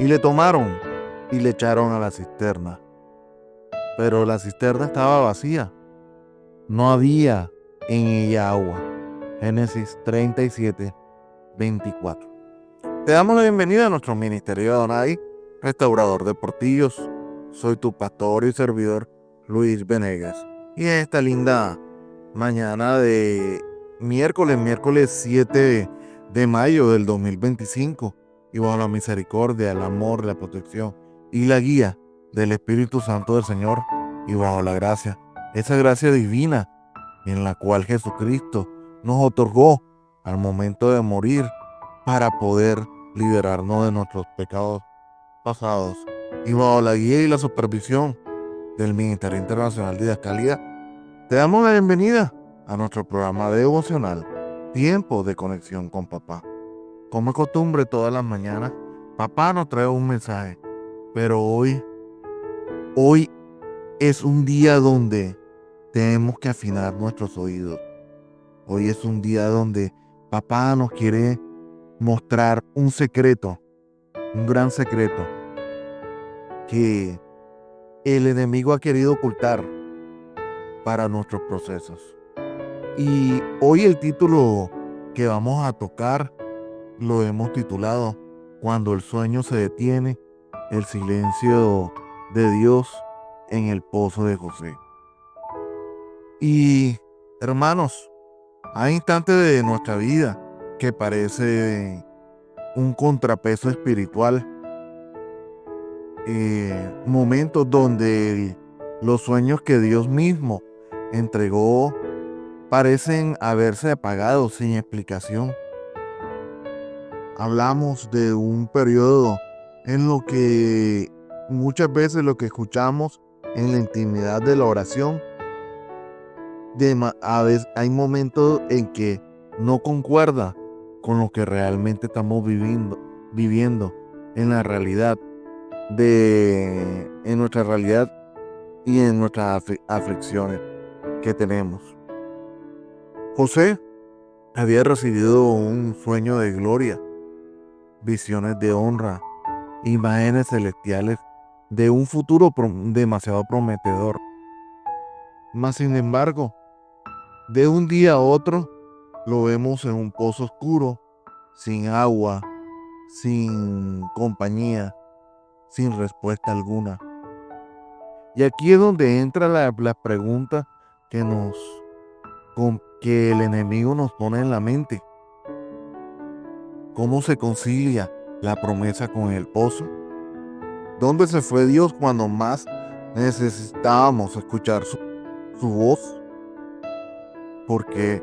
Y le tomaron y le echaron a la cisterna. Pero la cisterna estaba vacía. No había en ella agua. Génesis 37, 24. Te damos la bienvenida a nuestro ministerio de Adonai, restaurador de portillos. Soy tu pastor y servidor, Luis Venegas. Y en esta linda mañana de miércoles 7 de mayo del 2025, y bajo la misericordia, el amor, la protección y la guía del Espíritu Santo del Señor, y bajo la gracia, esa gracia divina en la cual Jesucristo nos otorgó al momento de morir para poder liberarnos de nuestros pecados pasados, y bajo la guía y la supervisión del Ministerio Internacional de Didascalía, te damos la bienvenida a nuestro programa devocional, Tiempo de Conexión con Papá. Como es costumbre, todas las mañanas, papá nos trae un mensaje, pero hoy es un día donde tenemos que afinar nuestros oídos. Hoy es un día donde papá nos quiere mostrar un secreto, un gran secreto, que el enemigo ha querido ocultar para nuestros procesos. Y hoy el título que vamos a tocar lo hemos titulado Cuando el sueño se detiene, el silencio de Dios en el pozo de José. Y hermanos, hay instantes de nuestra vida que parece un contrapeso espiritual, momentos donde los sueños que Dios mismo entregó parecen haberse apagado sin explicación. Hablamos de un periodo en lo que muchas veces lo que escuchamos en la intimidad de la oración, a veces hay momentos en que no concuerda con lo que realmente estamos viviendo en la realidad, en nuestra realidad y en nuestras aflicciones que tenemos. José había recibido un sueño de gloria, visiones de honra, imágenes celestiales de un futuro demasiado prometedor. Mas sin embargo, de un día a otro lo vemos en un pozo oscuro, sin agua, sin compañía, sin respuesta alguna. Y aquí es donde entra la pregunta que el enemigo nos pone en la mente. ¿Cómo se concilia la promesa con el pozo? ¿Dónde se fue Dios cuando más necesitábamos escuchar su voz? Porque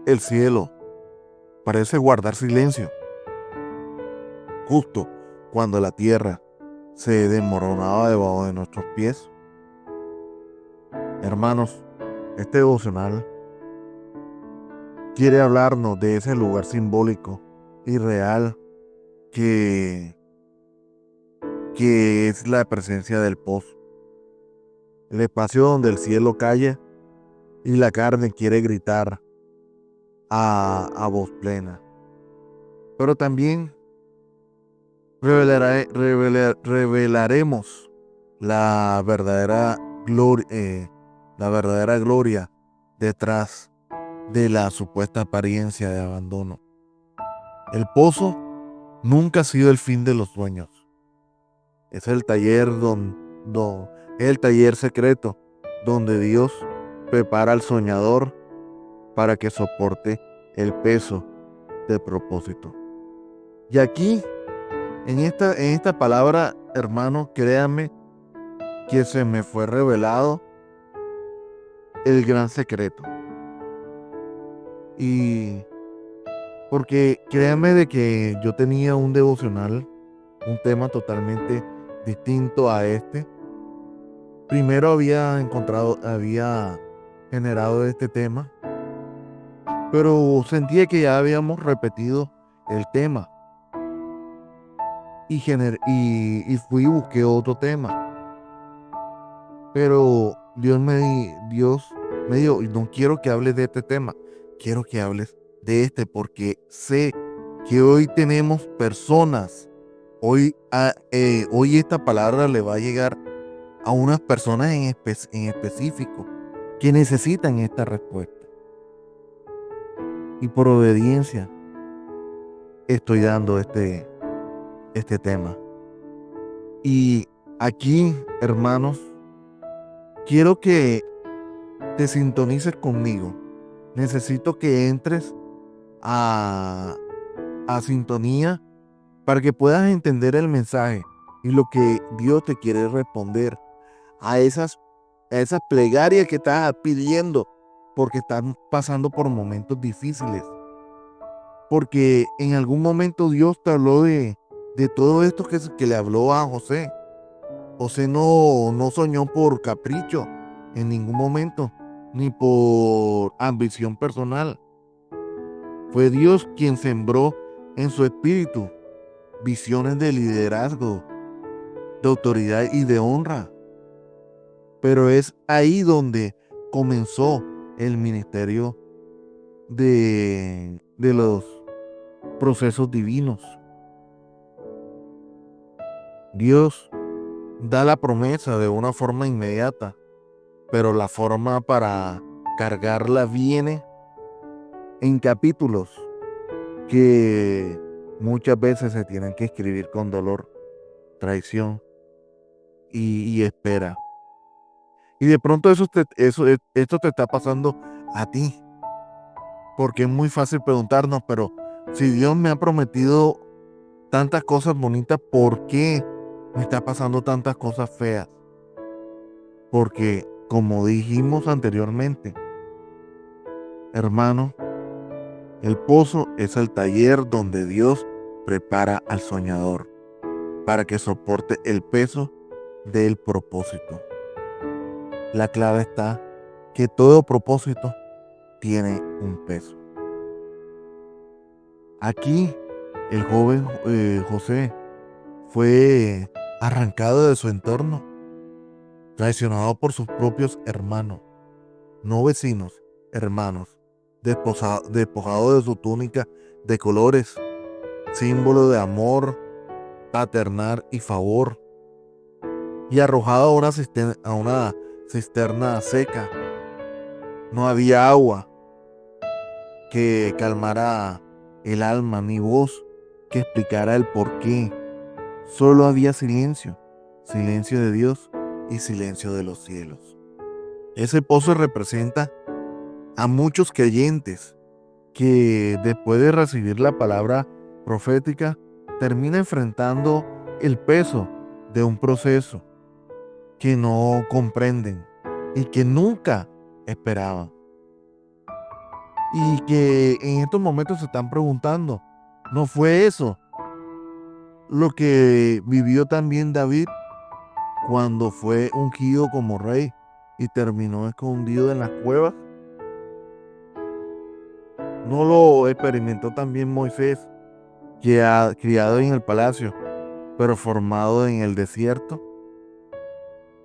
el cielo parece guardar silencio justo cuando la tierra se desmoronaba debajo de nuestros pies. Hermanos, este devocional quiere hablarnos de ese lugar simbólico y real que es la presencia del pozo, el espacio donde el cielo calla y la carne quiere gritar a voz plena. Pero también revelaremos la verdadera gloria detrás de la supuesta apariencia de abandono. El pozo nunca ha sido el fin de los sueños. Es el taller el taller secreto donde Dios prepara al soñador para que soporte el peso del propósito. Y aquí, en esta palabra, hermano, créanme que se me fue revelado el gran secreto. Y porque créanme de que yo tenía un devocional, un tema totalmente distinto a este. Primero había generado este tema, pero sentía que ya habíamos repetido el tema y fui y busqué otro tema. Pero Dios me dijo, no quiero que hables de este tema, quiero que hables de este, porque sé que hoy tenemos personas, hoy esta palabra le va a llegar a unas personas en específico que necesitan esta respuesta. Y por obediencia estoy dando este tema. Y aquí, hermanos, quiero que te sintonices conmigo. Necesito que entres a sintonía para que puedas entender el mensaje y lo que Dios te quiere responder a esas plegarias que estás pidiendo porque están pasando por momentos difíciles. Porque en algún momento Dios te habló de todo esto que le habló a José. José no soñó por capricho en ningún momento, ni por ambición personal. Fue Dios quien sembró en su espíritu visiones de liderazgo, de autoridad y de honra. Pero es ahí donde comenzó el ministerio de los procesos divinos. Dios da la promesa de una forma inmediata, pero la forma para cargarla viene en capítulos que muchas veces se tienen que escribir con dolor, traición y espera. Y de pronto esto te está pasando a ti, porque es muy fácil preguntarnos, pero si Dios me ha prometido tantas cosas bonitas, ¿por qué me está pasando tantas cosas feas? Porque, como dijimos anteriormente, hermano, el pozo es el taller donde Dios prepara al soñador para que soporte el peso del propósito. La clave está que todo propósito tiene un peso. Aquí el joven José fue arrancado de su entorno, traicionado por sus propios hermanos, no vecinos, hermanos, despojado de su túnica de colores, símbolo de amor paternal y favor, y arrojado a una cisterna seca. No había agua que calmara el alma, ni voz que explicara el porqué. Solo había silencio, silencio de Dios y silencio de los cielos. Ese pozo representa a muchos creyentes que después de recibir la palabra profética termina enfrentando el peso de un proceso que no comprenden y que nunca esperaban. Y que en estos momentos se están preguntando, ¿no fue eso lo que vivió también David cuando fue ungido como rey y terminó escondido en las cuevas? ¿No lo experimentó también Moisés, que ha criado en el palacio, pero formado en el desierto?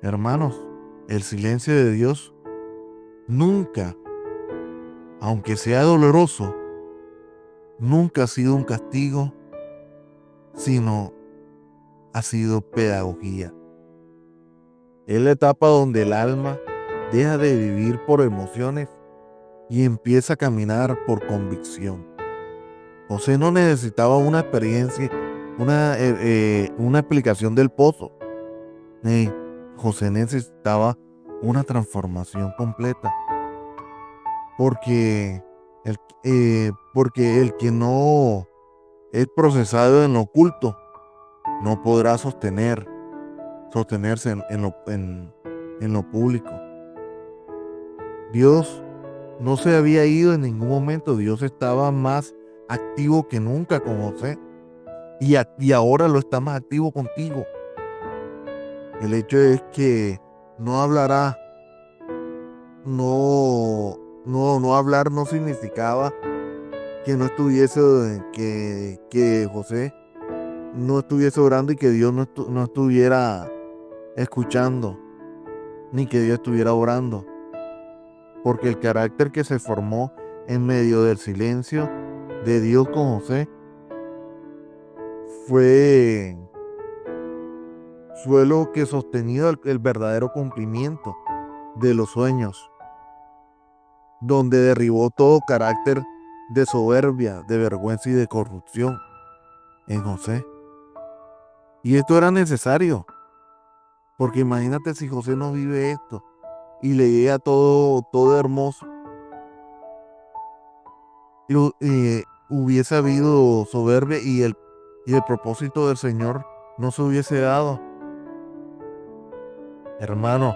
Hermanos, el silencio de Dios nunca, aunque sea doloroso, nunca ha sido un castigo, sino ha sido pedagogía. Es la etapa donde el alma deja de vivir por emociones y empieza a caminar por convicción. José no necesitaba una experiencia, una explicación del pozo. José necesitaba una transformación completa. Porque el que no es procesado en lo oculto no podrá sostenerse en lo público. Dios no se había ido en ningún momento. Dios estaba más activo que nunca con José. Y ahora lo está más activo contigo. El hecho es que no hablará. No hablar no significaba que no estuviese, que José no estuviese orando y que Dios no estuviera escuchando, ni que Dios estuviera orando. Porque el carácter que se formó en medio del silencio de Dios con José fue lo que sostenido el verdadero cumplimiento de los sueños, donde derribó todo carácter de soberbia, de vergüenza y de corrupción en José. Y esto era necesario, porque imagínate si José no vive esto y le llega todo hermoso. Hubiese habido soberbia y el propósito del Señor no se hubiese dado. Hermano,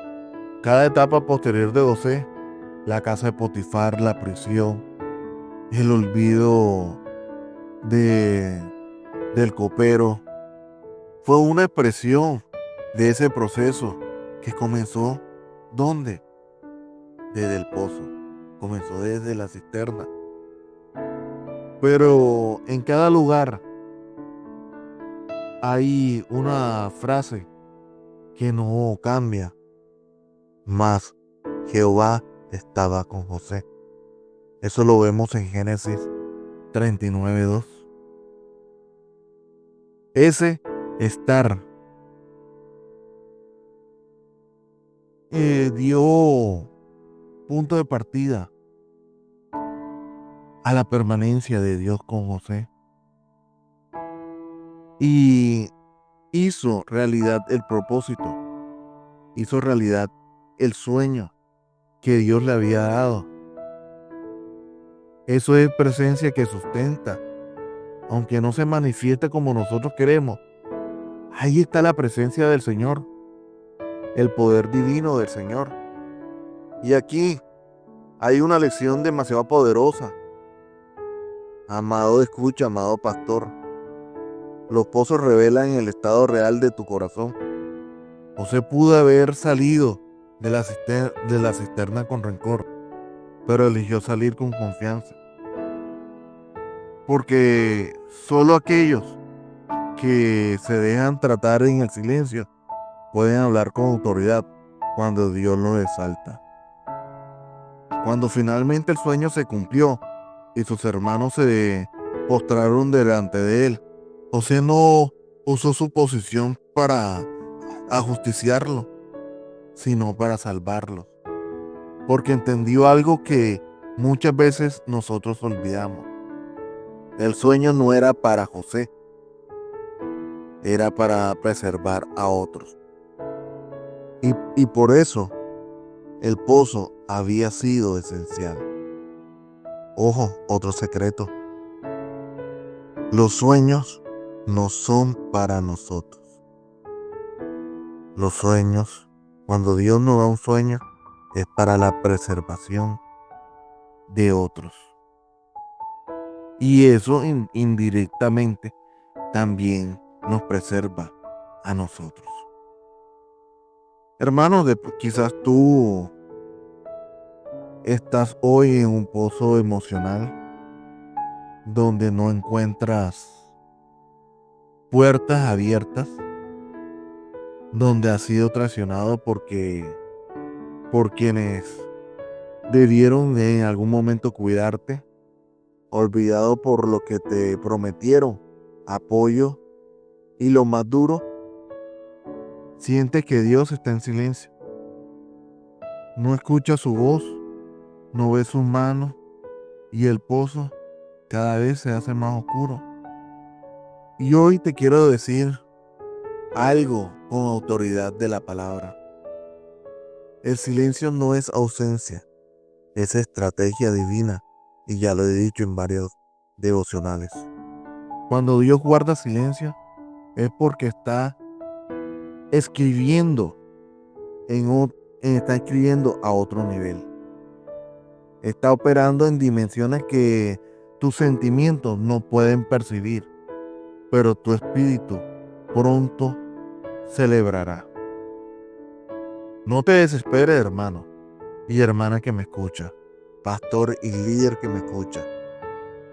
cada etapa posterior de José, la casa de Potifar, la prisión, el olvido del copero, fue una expresión de ese proceso que comenzó, ¿dónde? Desde el pozo, comenzó desde la cisterna. Pero en cada lugar hay una frase que no cambia, mas Jehová estaba con José. Eso lo vemos en Génesis 39:2. Ese estar dio punto de partida a la permanencia de Dios con José y hizo realidad el propósito, hizo realidad el sueño que Dios le había dado. Eso es presencia que sustenta, aunque no se manifieste como nosotros queremos. Ahí está la presencia del Señor, el poder divino del Señor. Y aquí hay una lección demasiado poderosa. Amado escucha, amado pastor. Los pozos revelan el estado real de tu corazón. José pudo haber salido de la cisterna con rencor, pero eligió salir con confianza. Porque solo aquellos que se dejan tratar en el silencio pueden hablar con autoridad cuando Dios los exalta. Cuando finalmente el sueño se cumplió y sus hermanos se postraron delante de él, José no usó su posición para ajusticiarlo, sino para salvarlo, porque entendió algo que muchas veces nosotros olvidamos. El sueño no era para José, era para preservar a otros. Y por eso el pozo había sido esencial. Ojo, otro secreto. Los sueños no son para nosotros. Los sueños, cuando Dios nos da un sueño, es para la preservación de otros. Y eso indirectamente también nos preserva a nosotros. Hermanos, quizás tú estás hoy en un pozo emocional donde no encuentras puertas abiertas, donde has sido traicionado por quienes debieron en algún momento cuidarte, olvidado por lo que te prometieron, apoyo, y lo más duro, sientes que Dios está en silencio. No escucha su voz, no ve sus manos y el pozo cada vez se hace más oscuro. Y hoy te quiero decir algo con autoridad de la palabra. El silencio no es ausencia, es estrategia divina, y ya lo he dicho en varios devocionales. Cuando Dios guarda silencio es porque está escribiendo está escribiendo a otro nivel. Está operando en dimensiones que tus sentimientos no pueden percibir, pero tu espíritu pronto celebrará. No te desesperes, hermano y hermana que me escucha, pastor y líder que me escucha.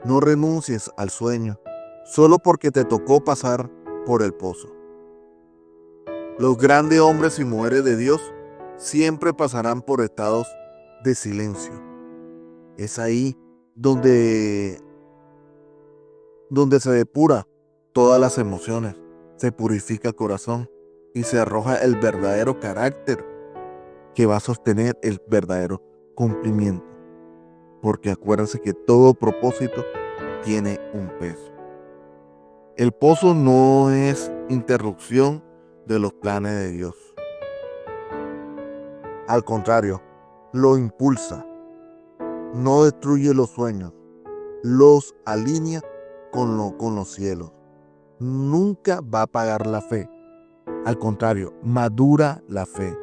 No renuncies al sueño solo porque te tocó pasar por el pozo. Los grandes hombres y mujeres de Dios siempre pasarán por estados de silencio. Es ahí donde se depura todas las emociones, se purifica el corazón y se arroja el verdadero carácter que va a sostener el verdadero cumplimiento. Porque acuérdense que todo propósito tiene un peso. El pozo no es interrupción de los planes de Dios. Al contrario, lo impulsa. No destruye los sueños, los alinea con los cielos. Nunca va a apagar la fe. Al contrario, madura la fe.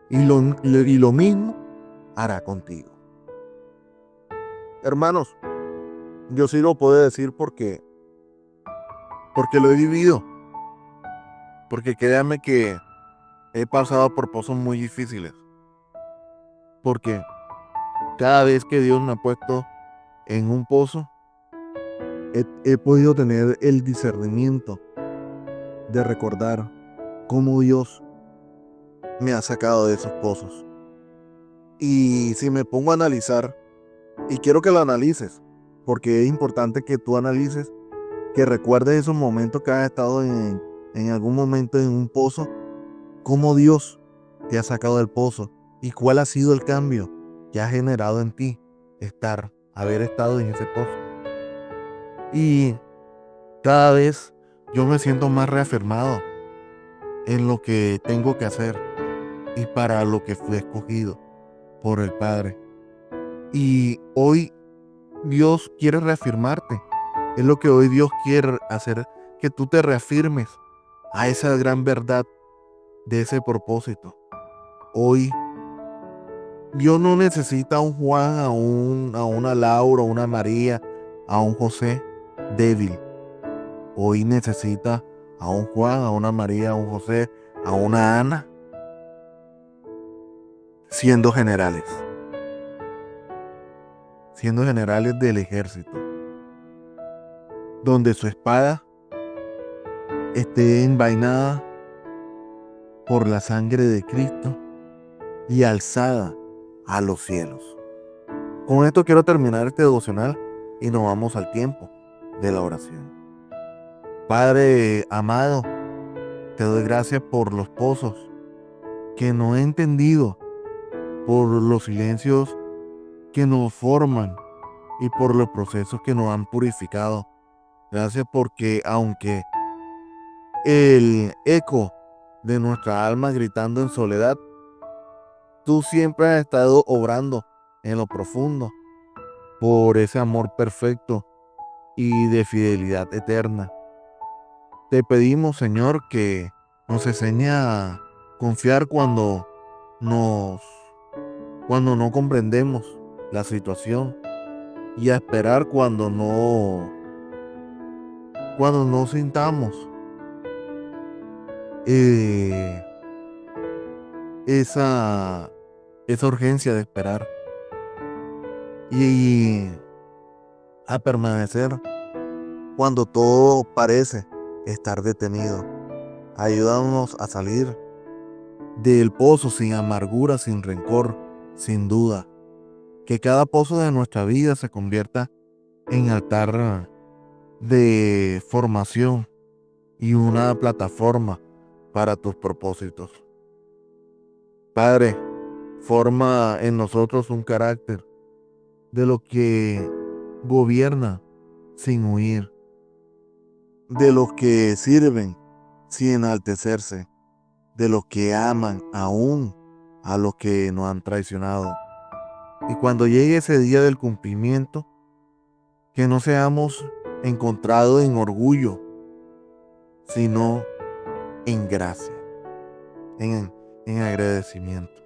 Y lo mismo hará contigo. Hermanos, yo sí lo puedo decir porque lo he vivido. Porque créanme que he pasado por pozos muy difíciles. Porque cada vez que Dios me ha puesto en un pozo, he podido tener el discernimiento de recordar cómo Dios me ha sacado de esos pozos. Y si me pongo a analizar, y quiero que lo analices, porque es importante que tú analices, que recuerdes esos momentos que has estado en algún momento en un pozo, cómo Dios te ha sacado del pozo y cuál ha sido el cambio que ha generado en ti haber estado en ese pozo. Y cada vez yo me siento más reafirmado en lo que tengo que hacer y para lo que fui escogido por el Padre. Y hoy Dios quiere reafirmarte. Es lo que hoy Dios quiere hacer, que tú te reafirmes a esa gran verdad de ese propósito. Hoy Dios no necesita a un Juan, a una Laura, a una María, a un José débil. Hoy necesita a un Juan, a una María, a un José, a una Ana, siendo generales del ejército, donde su espada esté envainada por la sangre de Cristo y alzada a los cielos. Con esto quiero terminar este devocional y nos vamos al tiempo de la oración. Padre amado, te doy gracias por los pozos que no he entendido, por los silencios que nos forman y por los procesos que nos han purificado. Gracias porque aunque el eco de nuestra alma gritando en soledad, tú siempre has estado obrando en lo profundo por ese amor perfecto y de fidelidad eterna. Te pedimos, Señor, que nos enseñe a confiar cuando no comprendemos la situación y a esperar cuando no sintamos esa urgencia de esperar y a permanecer cuando todo parece estar detenido. Ayúdanos a salir del pozo sin amargura, sin rencor, sin duda. Que cada pozo de nuestra vida se convierta en altar de formación y una plataforma para tus propósitos. Padre, forma en nosotros un carácter de lo que gobierna sin huir, de los que sirven sin enaltecerse, de los que aman aún a los que nos han traicionado. Y cuando llegue ese día del cumplimiento, que no seamos encontrados en orgullo, sino en gracia, en agradecimiento.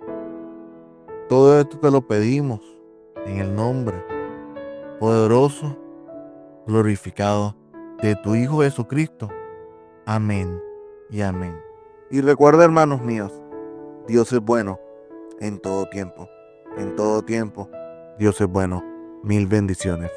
Todo esto te lo pedimos en el nombre poderoso, glorificado de tu Hijo Jesucristo. Amén y amén. Y recuerda, hermanos míos, Dios es bueno en todo tiempo. En todo tiempo, Dios es bueno. Mil bendiciones.